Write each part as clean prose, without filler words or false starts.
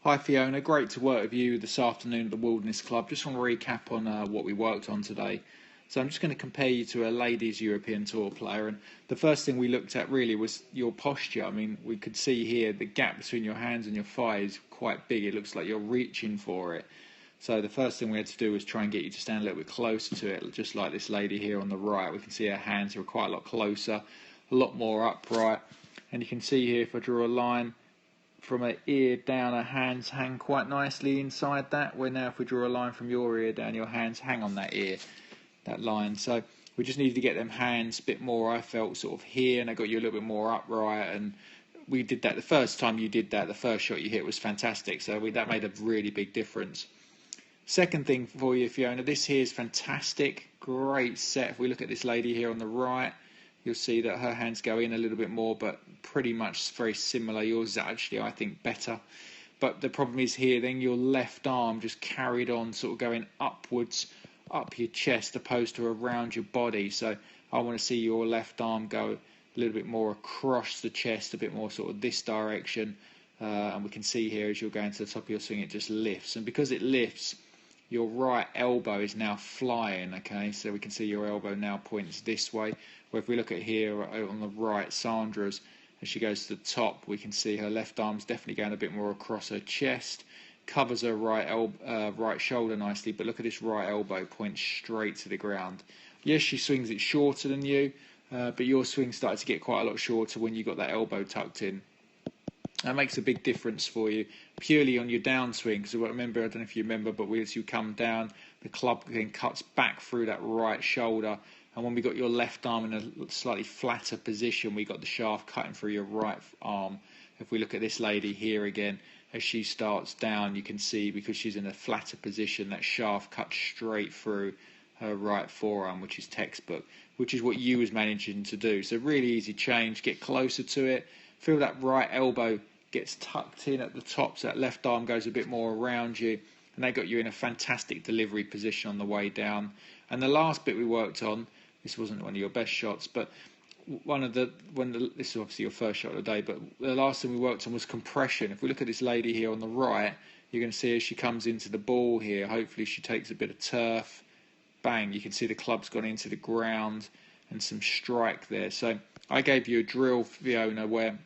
Hi Fiona, great to work with you this afternoon at the Wilderness Club. Just want to recap on what we worked on today. So I'm just going to compare you to a ladies European Tour player, and the first thing we looked at really was your posture. I mean, we could see here the gap between your hands and your thigh is quite big. It looks like you're reaching for it. So the first thing we had to do was try and get you to stand a little bit closer to it, just like this lady here on the right. We can see her hands are quite a lot closer, a lot more upright, and you can see here if I draw a line from her ear down, her hands hang quite nicely inside that, where now if we draw a line from your ear down, your hands hang on that ear, that line. So we just needed to get them hands a bit more, I felt, sort of here, and I got you a little bit more upright, and we did that the first time you did that. The first shot you hit was fantastic, so that made a really big difference. Second thing for you, Fiona, this here is fantastic, great set. If we look at this lady here on the right, you'll see that her hands go in a little bit more, but pretty much very similar. Yours is actually, I think, better. But the problem is here, then your left arm just carried on, sort of going upwards, up your chest, opposed to around your body. So I want to see your left arm go a little bit more across the chest, a bit more sort of this direction. And we can see here as you're going to the top of your swing, it just lifts. And because it lifts, your right elbow is now flying, okay? So we can see your elbow now points this way. Where if we look at here on the right, Sandra's, as she goes to the top, we can see her left arm's definitely going a bit more across her chest, covers her right shoulder nicely, but look at this right elbow, points straight to the ground. Yes, she swings it shorter than you, but your swing started to get quite a lot shorter when you got that elbow tucked in. That makes a big difference for you, purely on your downswing. Because remember, I don't know if you remember, but as you come down, the club then cuts back through that right shoulder. And when we got your left arm in a slightly flatter position, we got the shaft cutting through your right arm. If we look at this lady here again, as she starts down, you can see, because she's in a flatter position, that shaft cuts straight through her right forearm, which is textbook, which is what you was managing to do. So really easy change, get closer to it, feel that right elbow gets tucked in at the top, so that left arm goes a bit more around you, and they got you in a fantastic delivery position on the way down. And the last bit we worked on, this wasn't one of your best shots, but this is obviously your first shot of the day, but the last thing we worked on was compression. If we look at this lady here on the right, you're going to see as she comes into the ball here, hopefully she takes a bit of turf, bang, you can see the club's gone into the ground and some strike there. So I gave you a drill, Fiona, where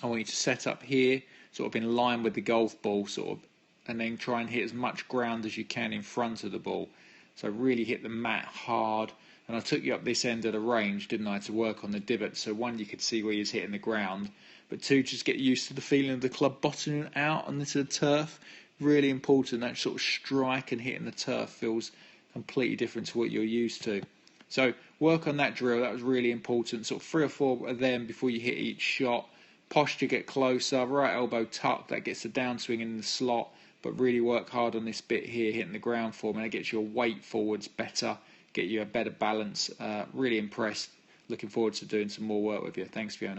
I want you to set up here, sort of in line with the golf ball, sort of, and then try and hit as much ground as you can in front of the ball. So really hit the mat hard. And I took you up this end of the range, didn't I, to work on the divot. So one, you could see where you're hitting the ground, but two, just get used to the feeling of the club bottoming out on this turf. Really important. That sort of strike and hitting the turf feels completely different to what you're used to. So work on that drill. That was really important. Sort of 3 or 4 of them before you hit each shot. Posture, get closer. Right elbow tucked. That gets the downswing in the slot. But really work hard on this bit here, hitting the ground form, and it gets your weight forwards better, get you a better balance. Really impressed. Looking forward to doing some more work with you. Thanks, Fiona.